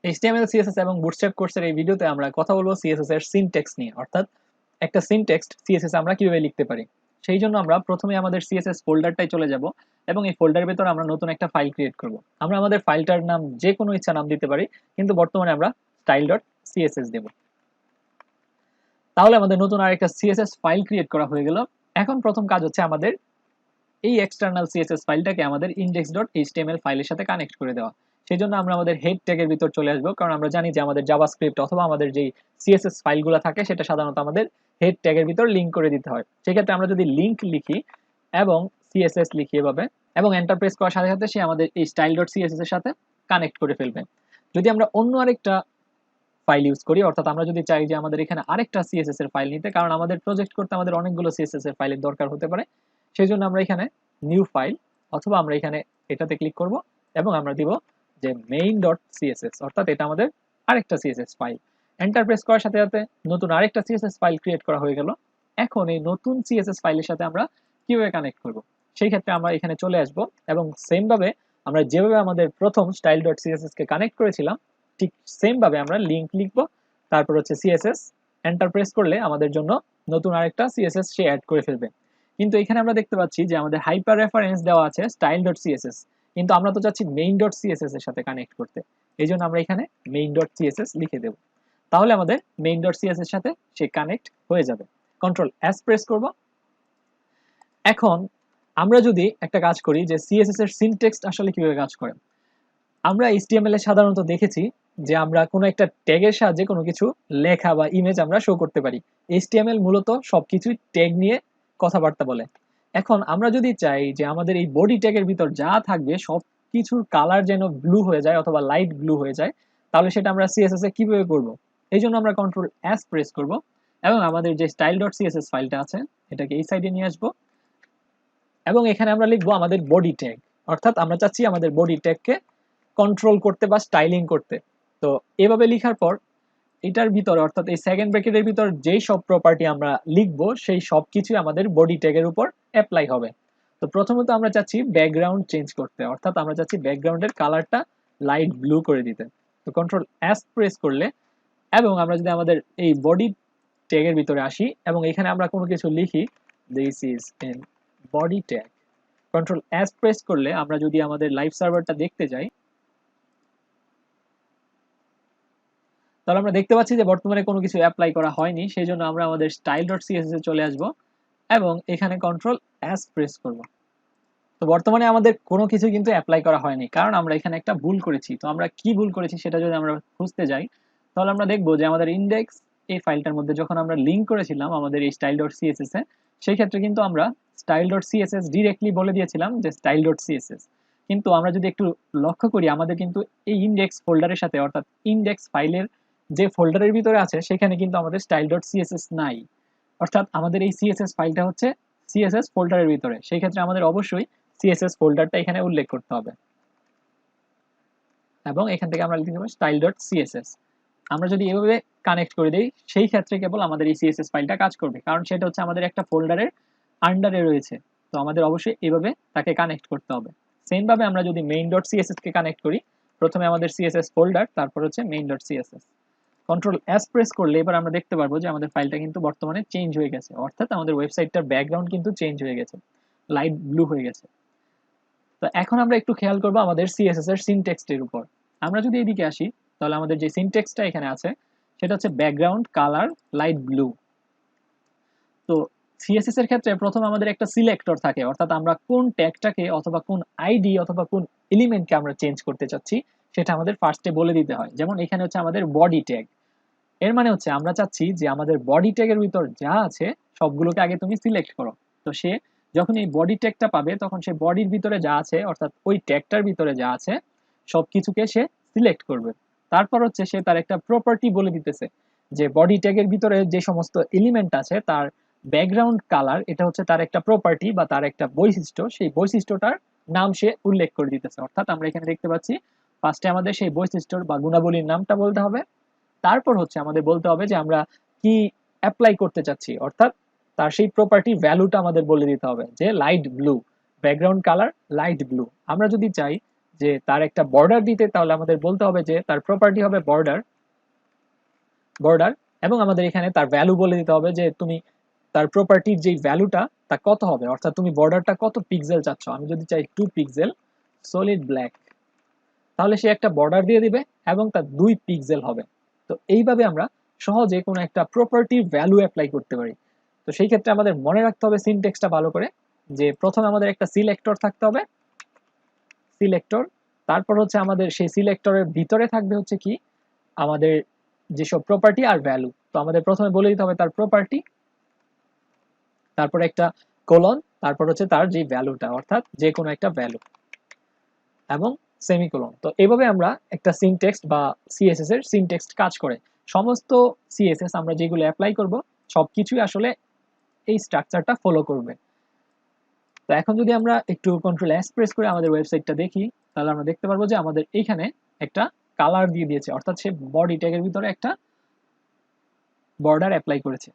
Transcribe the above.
HTML, CSS এবং bootstrap কোর্সের এই ভিডিওতে আমরা কথা বলবো CSS এর সিনট্যাক্স নিয়ে, অর্থাৎ একটা সিনট্যাক্স CSS আমরা কিভাবে লিখতে পারি। সেই জন্য আমরা প্রথমে আমাদের CSS ফোল্ডারটাই চলে যাব এবং এই ফোল্ডারের ভেতর আমরা নতুন একটা ফাইল ক্রিয়েট করব। আমরা আমাদের ফাইলটার নাম যে কোনো ইচ্ছা নাম দিতে পারি, কিন্তু বর্তমানে আমরা style.css দেব। তাহলে আমাদের নতুন আরেকটা CSS ফাইল ক্রিয়েট করা হয়ে গেল। এখন প্রথম কাজ হচ্ছে আমাদের এই এক্সটার্নাল CSS ফাইলটাকে আমাদের index.html ফাইলের সাথে কানেক্ট করে দেওয়া। সেজন্য আমরা আমাদের হেড ট্যাগের ভিতর চলে আসবো, কারণ আমরা জানি যে আমাদের জাভাস্ক্রিপ্ট অথবা আমাদের যেই CSS ফাইলগুলো থাকে সেটা সাধারণত আমাদের হেড ট্যাগের ভিতর লিংক করে দিতে হয়। সেক্ষেত্রে আমরা যদি লিংক লিখি এবং CSS লিখি এভাবে এবং এন্টার প্রেস করার সাথে সাথে সে আমাদের এই style.css এর সাথে কানেক্ট করে ফেলবে। যদি আমরা অন্য আরেকটা ফাইল ইউজ করি, অর্থাৎ আমরা যদি চাই যে আমাদের এখানে আরেকটা CSS এর ফাইল নিতে, কারণ আমাদের প্রজেক্ট করতে আমাদের অনেকগুলো CSS এর ফাইলের দরকার হতে পারে, সেই জন্য আমরা এখানে নিউ ফাইল অথবা আমরা এখানে এটাতে ক্লিক করব এবং আমরা দিব যে main.css, অর্থাৎ এটা আমাদের আরেকটা CSS ফাইল। এন্টার প্রেস করার সাথে সাথে নতুন আরেকটা CSS ফাইল ক্রিয়েট করা হয়ে গেল। এখন এই নতুন CSS ফাইলের সাথে আমরা কিভাবে কানেক্ট করব, সেই ক্ষেত্রে আমরা এখানে চলে আসব এবং সেম ভাবে আমরা যেভাবে আমাদের প্রথম style.css কে কানেক্ট করেছিলাম ঠিক সেম ভাবে আমরা লিংক লিখব, তারপর হচ্ছে CSS এন্টার প্রেস করলে আমাদের জন্য নতুন আরেকটা CSS সে অ্যাড করে ফেলবে। কিন্তু এখানে আমরা দেখতে পাচ্ছি যে আমাদের হাইপার রেফারেন্স দেওয়া আছে style.css, কিন্তু আমরা তো চাচ্ছি main.css এর সাথে কানেক্ট করতে, এই জন্য আমরা এখানে main.css লিখে দেব। তাহলে আমাদের main.css এর সাথে সে কানেক্ট হয়ে যাবে। কন্ট্রোল এস প্রেস করব। এখন আমরা যদি একটা কাজ করি যে CSS এর সিনট্যাক্স আসলে কিভাবে কাজ করে। আমরা HTML এ সাধারণত দেখেছি যে আমরা কোনো একটা ট্যাগের সাহায্যে কোনো কিছু লেখা বা ইমেজ আমরা শো করতে পারি। HTML মূলত সবকিছুই ট্যাগ নিয়ে কথাবার্তা বলে। এখন আমরা যদি চাই যে আমাদের এই বডি ট্যাগের ভিতর যা থাকবে সব কিছুর কালার যেন ব্লু হয়ে যায় অথবা লাইট ব্লু হয়ে যায়, তাহলে সেটা আমরা CSS এ কিভাবে করব? এই জন্য আমরা কন্ট্রোল এস প্রেস করব এবং আমাদের যে style.css ফাইলটা আছে এটাকে এই সাইডে নিয়ে আসবো এবং এখানে আমরা লিখবো আমাদের বডি ট্যাগ, অর্থাৎ আমরা চাচ্ছি আমাদের বডি ট্যাগকে কন্ট্রোল করতে বা স্টাইলিং করতে। তো এভাবে লেখার পর এটার ভিতরে, অর্থাৎ এই সেকেন্ড ব্র্যাকেটের ভিতর যেই সব প্রপার্টি আমরা লিখবো সেই সব কিছুই আমাদের বডি ট্যাগের উপর অ্যাপ্লাই হবে। তো প্রথমত আমরা চাচ্ছি ব্যাকগ্রাউন্ড চেঞ্জ করতে, অর্থাৎ আমরা চাচ্ছি ব্যাকগ্রাউন্ডের কালারটা লাইট ব্লু করে দিতে। তো কন্ট্রোল এস প্রেস করলে এবং আমরা যদি আমাদের এই বডি ট্যাগের ভিতরে আসি এবং এখানে আমরা কোনো কিছু লিখি this is an body tag, control S press করলে আমরা যদি আমাদের লাইভ সার্ভারটা দেখতে যাই তাহলে আমরা দেখতে পাচ্ছি যে বর্তমানে কোনো কিছু অ্যাপ্লাই করা হয়নি। সেই জন্য আমরা আমাদের style.css এ চলে আসব এবং এখানে কন্ট্রোল এস প্রেস করব। তো বর্তমানে আমাদের কোনো কিছু কিন্তু অ্যাপ্লাই করা হয়নি, কারণ আমরা এখানে একটা ভুল করেছি। তো আমরা কি ভুল করেছি সেটা যদি আমরা খুঁজতে যাই তাহলে আমরা দেখব যে আমাদের ইন্ডেক্স এই ফাইলটার মধ্যে যখন আমরা লিংক করেছিলাম আমাদের এই style.css এ, সেই ক্ষেত্রে কিন্তু আমরা style.css ডিরেক্টলি বলে দিয়েছিলাম যে style.css, কিন্তু আমরা যদি একটু লক্ষ্য করি আমাদের কিন্তু এই ইন্ডেক্স ফোল্ডারের সাথে, অর্থাৎ ইন্ডেক্স ফাইলের যে ফোল্ডারের ভিতরে আছে সেখানে কিন্তু আমাদের style.css নাই, অর্থাৎ আমাদের এই CSS ফাইলটা হচ্ছে CSS ফোল্ডারের ভিতরে। সেই ক্ষেত্রে আমাদের অবশ্যই CSS ফোল্ডারটা এখানে উল্লেখ করতে হবে এবং এখান থেকে আমরা লিখে দেব style.css। আমরা যদি এভাবে কানেক্ট করে দেই সেই ক্ষেত্রে কেবল আমাদের এই CSS ফাইলটা কাজ করবে, কারণ সেটা হচ্ছে আমাদের একটা ফোল্ডারের আন্ডারে রয়েছে। তো আমাদের অবশ্যই এভাবে তাকে কানেক্ট করতে হবে। সেম ভাবে আমরা যদি main.css কে কানেক্ট করি, প্রথমে আমাদের CSS ফোল্ডার, তারপর হচ্ছে main.css। কন্ট্রোল এস প্রেস করলে এবার আমরা দেখতে পারবো যে আমাদের ফাইলটা কিন্তু বর্তমানে চেঞ্জ হয়ে গেছে, অর্থাৎ আমাদের ওয়েবসাইটটার ব্যাকগ্রাউন্ড কিন্তু চেঞ্জ হয়ে গেছে, লাইট ব্লু হয়ে গেছে। তো এখন আমরা একটু খেয়াল করবো আমাদের CSS এর সিনট্যাক্সের উপর। আমরা যদি এদিকে আসি তাহলে আমাদের যে সিনট্যাক্সটা এখানে আছে সেটা হচ্ছে ব্যাকগ্রাউন্ড কালার লাইট ব্লু। তো CSS এর ক্ষেত্রে প্রথম আমাদের একটা সিলেক্টর থাকে, অর্থাৎ আমরা কোন ট্যাগটাকে অথবা কোন আইডি অথবা কোন এলিমেন্টকে আমরা চেঞ্জ করতে চাচ্ছি সেটা আমাদের ফার্স্টে বলে দিতে হয়। যেমন এখানে হচ্ছে আমাদের বডি ট্যাগ, এর মানে হচ্ছে আমরা চাচ্ছি যে আমাদের বডি ট্যাগের ভিতর যা আছে সবগুলোকে আগে তুমি সিলেক্ট করো। তো সে যখন এই বডি ট্যাগটা পাবে তখন সে বডির ভিতরে যা আছে, অর্থাৎ ওই ট্যাগটার ভিতরে যা আছে সবকিছুকে সে সিলেক্ট করবে। তারপর হচ্ছে সে তার একটা প্রপার্টি বলে দিতেছে যে বডি ট্যাগের ভিতরে যে সমস্ত এলিমেন্ট আছে তার ব্যাকগ্রাউন্ড কালার, এটা হচ্ছে তার একটা প্রপার্টি বা তার একটা বৈশিষ্ট্য, সেই বৈশিষ্ট্যটার নাম সে উল্লেখ করে দিতেছে। অর্থাৎ আমরা এখানে দেখতে পাচ্ছি ফার্স্টে আমাদের সেই বৈশিষ্ট্যর বা গুণাবলীর নামটা বলতে হবে, তারপর হচ্ছে আমাদের বলতে হবে যে আমরা কি অ্যাপ্লাই করতে চাচ্ছি, অর্থাৎ তার সেই প্রপার্টি ভ্যালুটা আমাদের বলে দিতে হবে যে light blue, background colour light blue. আমরা যদি চাই যে তার একটা বর্ডার দিতে, তাহলে আমাদের বলতে হবে যে তার প্রপার্টি হবে বর্ডার বর্ডার এবং আমাদের এখানে তার ভ্যালু বলে দিতে হবে যে তুমি তার প্রপার্টির যেই ভ্যালুটা তা কত হবে, অর্থাৎ তুমি বর্ডারটা কত পিক্সেল চাচ্ছ। আমি যদি চাই 2 পিক্সেল সলিড ব্ল্যাক, তাহলে সে একটা বর্ডার দিয়ে দিবে এবং তার 2 পিক্সেল হবে। তো এইভাবে আমরা সহজে কোনো একটা প্রপার্টির ভ্যালু অ্যাপ্লাই করতে পারি। তো সেই ক্ষেত্রে আমাদের মনে রাখতে হবে সিনট্যাক্সটা ভালো করে, যে প্রথমে আমাদের একটা সিলেক্টর থাকতে হবে, সিলেক্টর। তারপর হচ্ছে আমাদের সেই সিলেক্টরের ভিতরে থাকবে হচ্ছে কি আমাদের যেসব প্রপার্টি আর ভ্যালু। তো আমাদের প্রথমে বলে দিতে হবে তার প্রপার্টি, তারপর একটা কোলন, তারপর হচ্ছে তার যে ভ্যালুটা, অর্থাৎ যে কোনো একটা ভ্যালু এবং সেমিকোলন। তো এইভাবে আমরা একটা সিনট্যাক্স বা সিএসএস এর সিনট্যাক্স কাজ করে। সমস্ত সিএসএস আমরা যেগুলো অ্যাপ্লাই করব সবকিছুই আসলে এই স্ট্রাকচারটা ফলো করবে। তো এখন যদি আমরা একটু কন্ট্রোল এস প্রেস করে আমাদের ওয়েবসাইটটা দেখি, তাহলে আমরা দেখতে পারবো যে আমাদের এইখানে একটা কালার দিয়ে দিয়েছে, অর্থাৎ সে বডি ট্যাগের ভিতরে একটা বর্ডার অ্যাপ্লাই করেছে।